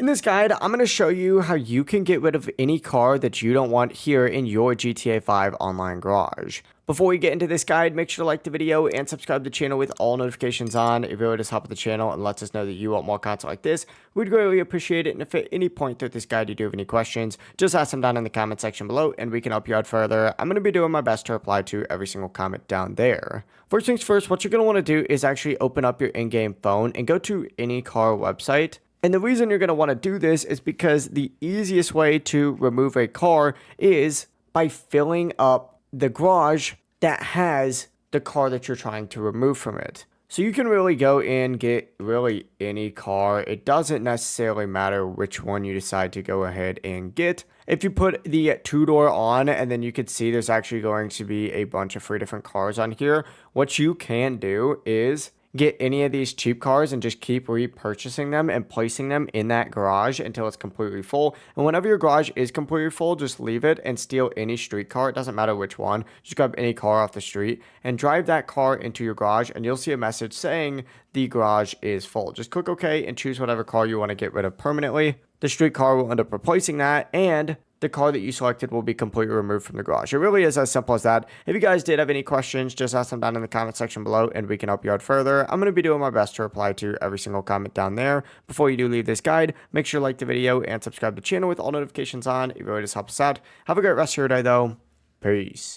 In this guide, I'm going to show you how you can get rid of any car that you don't want here in your GTA 5 online garage. Before we get into this guide, make sure to like the video and subscribe to the channel with all notifications on. It really does help the channel and lets us know that you want more content like this. We'd greatly appreciate it, and if at any point through this guide you do have any questions, just ask them down in the comment section below and we can help you out further. I'm going to be doing my best to reply to every single comment down there. First things first, what you're going to want to do is actually open up your in-game phone and go to any car website. And the reason you're going to want to do this is because the easiest way to remove a car is by filling up the garage that has the car that you're trying to remove from it. So you can really go and get really any car. It doesn't necessarily matter which one you decide to go ahead and get. If you put the two-door on, and then you can see there's actually going to be a bunch of free different cars on here, what you can do is get any of these cheap cars and just keep repurchasing them and placing them in that garage until it's completely full. And whenever your garage is completely full, just leave it and steal any street car. It doesn't matter which one. Just grab any car off the street and drive that car into your garage, and you'll see a message saying the garage is full. Just click OK and choose whatever car you want to get rid of permanently. The street car will end up replacing that, and the car that you selected will be completely removed from the garage. It really is as simple as that. If you guys did have any questions, just ask them down in the comment section below and we can help you out further. I'm going to be doing my best to reply to every single comment down there. Before you do leave this guide, make sure to like the video and subscribe to the channel with all notifications on. It really just helps us out. Have a great rest of your day though. Peace.